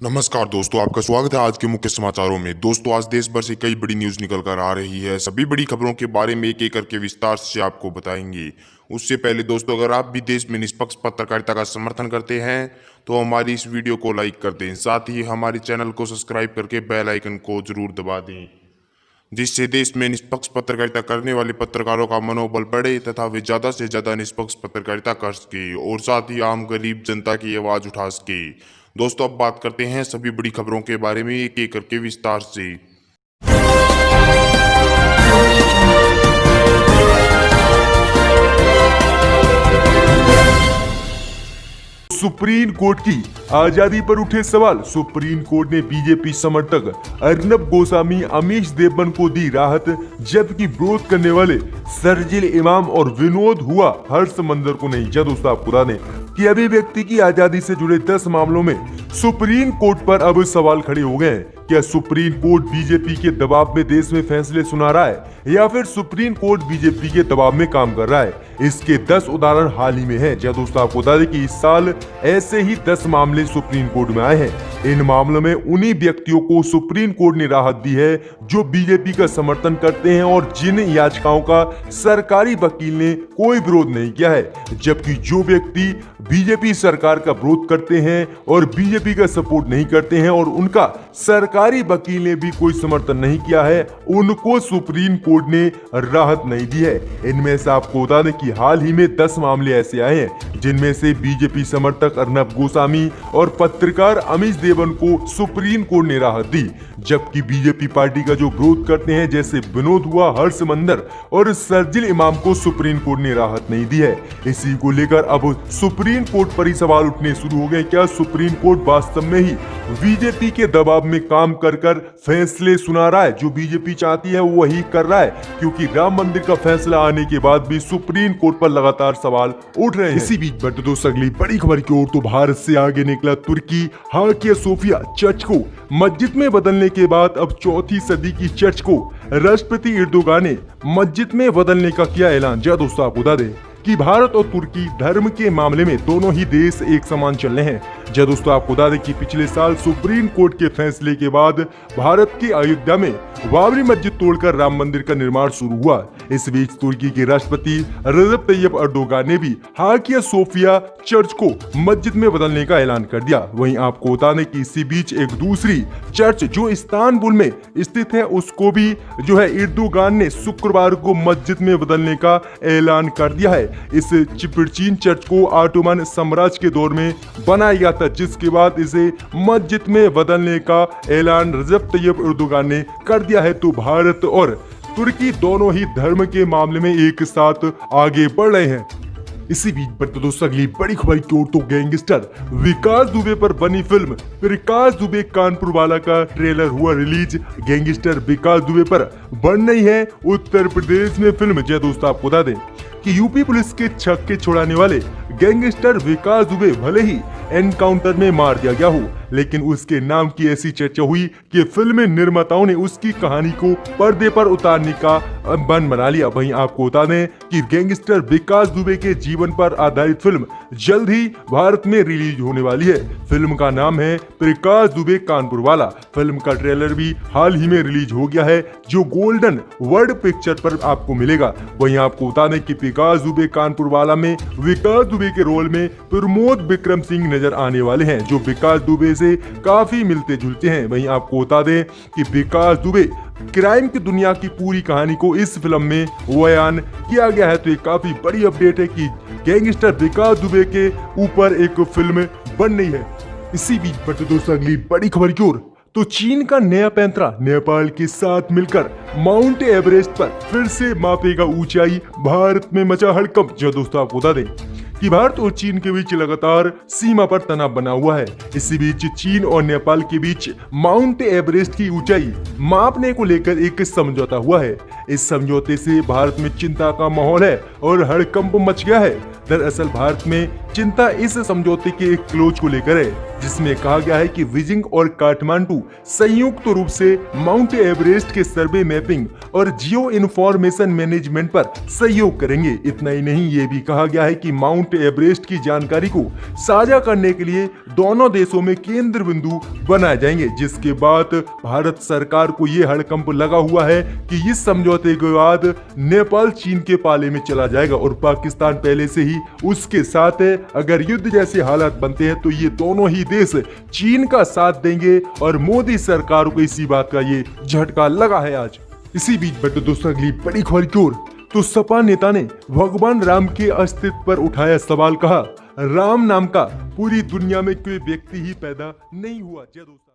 नमस्कार दोस्तों, आपका स्वागत है आज के मुख्य समाचारों में। दोस्तों, आज देश भर से कई बड़ी न्यूज़ निकल कर आ रही है। सभी बड़ी खबरों के बारे में एक एक करके विस्तार से आपको बताएंगे। उससे पहले दोस्तों, अगर आप भी देश में निष्पक्ष पत्रकारिता का समर्थन करते हैं तो हमारी इस वीडियो को लाइक कर दें। साथ ही हमारे चैनल को सब्सक्राइब करके बेल आइकन को जरूर दबा दें, जिससे देश में निष्पक्ष पत्रकारिता करने वाले पत्रकारों का मनोबल बढ़े तथा वे ज़्यादा से ज़्यादा निष्पक्ष पत्रकारिता कर सके और साथ ही आम गरीब जनता की आवाज़ उठा सके। दोस्तों, अब बात करते हैं सभी बड़ी खबरों के बारे में एक एक करके विस्तार से। सुप्रीम कोर्ट की आजादी पर उठे सवाल। सुप्रीम कोर्ट ने बीजेपी समर्थक अर्नब गोस्वामी, अमीश देवगन को दी राहत, जबकि विरोध करने वाले शरजील इमाम और विनोद हुआ हर्ष मंदर को नहीं। दोस्तों, आपको बता दें कि अभिव्यक्ति की आजादी से जुड़े 10 मामलों में सुप्रीम कोर्ट पर अब सवाल खड़े हो गए हैं। क्या सुप्रीम कोर्ट बीजेपी के दबाव में देश में फैसले सुना रहा है या फिर सुप्रीम कोर्ट बीजेपी के दबाव में काम कर रहा है? इसके 10 उदाहरण हाल ही में हैं। दोस्तों, आपको बता दें कि इस साल ऐसे ही 10 मामले सुप्रीम कोर्ट में आए हैं। इन मामलों में उन्हीं व्यक्तियों को सुप्रीम कोर्ट ने राहत दी है जो बीजेपी का समर्थन करते हैं और जिन याचिकाओं का सरकारी वकील ने कोई विरोध नहीं किया है। जबकि जो व्यक्ति बीजेपी सरकार का विरोध करते हैं और बीजेपी का सपोर्ट नहीं करते हैं और उनका सरकारी वकील ने भी कोई समर्थन नहीं किया है, उनको सुप्रीम कोर्ट ने राहत नहीं दी है। इनमें से आपको बता दें कि हाल ही में 10 मामले ऐसे आए हैं जिनमें से बीजेपी समर्थक अर्नब गोस्वामी और पत्रकार अमीश देवगन को सुप्रीम कोर्ट ने राहत दी, जबकि बीजेपी पार्टी का जो विरोध करते हैं जैसे विनोद हुआ, हर्ष मंदर और शरजील इमाम को सुप्रीम कोर्ट ने राहत नहीं दी है। इसी को लेकर अब सुप्रीम कोर्ट पर ही सवाल उठने शुरू हो गए। क्या सुप्रीम कोर्ट वास्तव में ही बीजेपी के दबाव में काम कर कर फैसले सुना रहा है? जो बीजेपी चाहती है वो वही कर रहा है, क्योंकि राम मंदिर का फैसला आने के बाद भी सुप्रीम कोर्ट पर लगातार सवाल उठ रहे हैं। इसी बीच बढ़ते दोस्तों अगली बड़ी खबर की ओर, तो भारत से आगे निकला तुर्की। हागिया सोफिया चर्च को मस्जिद में बदलने के बाद अब 4वीं सदी की चर्च को राष्ट्रपति एर्दोगान ने मस्जिद में बदलने का किया ऐलान। दोस्तों, आपको बता दें कि भारत और तुर्की धर्म के मामले में दोनों ही देश एक समान चल रहे हैं। दोस्तों, आपको बता दें कि पिछले साल सुप्रीम कोर्ट के फैसले के बाद भारत की अयोध्या में बाबरी मस्जिद तोड़कर राम मंदिर का निर्माण शुरू हुआ। इस बीच तुर्की के राष्ट्रपति रजब तैयब एर्दोगान ने भी हागिया सोफिया चर्च को मस्जिद में बदलने का ऐलान कर दिया। वहीं आपको बता दें कि इसी बीच एक दूसरी चर्च जो इस्तांबुल में स्थित है उसको भी जो है एर्दोगान ने शुक्रवार को मस्जिद में बदलने का ऐलान कर दिया है। इस प्राचीन चर्च को ऑटोमन साम्राज्य के दौर में बनाया गया था, जिसके बाद इसे मस्जिद में बदलने का ऐलान रजब तैयब एर्दोगान ने कर दिया है। तो भारत और तुर्की दोनों ही धर्म के मामले में एक साथ आगे बढ़ रहे हैं। इसी बीच बढ़ते दोस्तों अगली बड़ी खबर की ओर, तो गैंगस्टर विकास दुबे पर बनी फिल्म प्रकाश दुबे कानपुर वाला का ट्रेलर हुआ रिलीज। गैंगस्टर विकास दुबे पर बन रही है उत्तर प्रदेश में फिल्म। दोस्तों, आपको बता दें कि यूपी पुलिस के छक्के छुड़ाने वाले गैंगस्टर विकास दुबे भले ही एनकाउंटर में मार दिया गया हो, लेकिन उसके नाम की ऐसी चर्चा हुई कि फिल्म निर्माताओं ने उसकी कहानी को पर्दे पर उतारने का बना लिया। वहीं आपको बता दें कि गैंगस्टर विकास दुबे के जीवन पर आधारित फिल्म जल्द ही भारत में रिलीज होने वाली है। फिल्म का नाम है प्रकाश दुबे कानपुर वाला। फिल्म का ट्रेलर भी हाल ही में रिलीज हो गया है, जो गोल्डन वर्ल्ड पिक्चर पर आपको मिलेगा। वहीं आपको बता दें कि प्रकाश दुबे कानपुर वाला में विकास दुबे के रोल में प्रमोद विक्रम सिंह नजर आने वाले हैं, जो विकास दुबे से काफी मिलते जुलते हैं। वहीं आपको बता दें कि विकास दुबे क्राइम की दुनिया की पूरी कहानी को इस फिल्म में बयान किया गया है। तो ये काफी बड़ी अपडेट है कि गैंगस्टर विकास दुबे के ऊपर एक फिल्म बन रही है। इसी बीच बढ़ते दोस्तों अगली बड़ी खबर की ओर, तो चीन का नया पैंतरा नेपाल के साथ मिलकर माउंट एवरेस्ट पर फिर से मापेगा ऊंचाई। भारत में मचा हड़कंप। दोस्तों, आपको बता दें कि भारत और चीन के बीच लगातार सीमा पर तनाव बना हुआ है। इसी बीच चीन और नेपाल के बीच माउंट एवरेस्ट की ऊंचाई मापने को लेकर एक समझौता हुआ है। इस समझौते से भारत में चिंता का माहौल है और हड़कंप मच गया है। दरअसल भारत में चिंता इस समझौते के एक क्लोज को लेकर है, जिसमें कहा गया है कि बीजिंग और काठमांडू संयुक्त रूप से माउंट एवरेस्ट के सर्वे मैपिंग और जियो इन्फॉर्मेशन मैनेजमेंट पर सहयोग करेंगे। इतना ही नहीं, ये भी कहा गया है कि माउंट एवरेस्ट की जानकारी को साझा करने के लिए दोनों देशों में केंद्र बिंदु बनाए जाएंगे, जिसके बाद भारत सरकार को ये हड़कंप लगा हुआ है कि इस समझौते के बाद नेपाल चीन के पाले में चला जाएगा और पाकिस्तान पहले से ही उसके साथ है। अगर युद्ध जैसे हालात बनते हैं तो ये दोनों ही देश चीन का साथ देंगे और मोदी सरकार को इसी बात का ये झटका लगा है आज। इसी बीच बट दोस्तों अगली बड़ी खबर की ओर, तो सपा नेता ने भगवान राम के अस्तित्व पर उठाया सवाल, कहा राम नाम का पूरी दुनिया में कोई व्यक्ति ही पैदा नहीं हुआ। जय दोस्तों।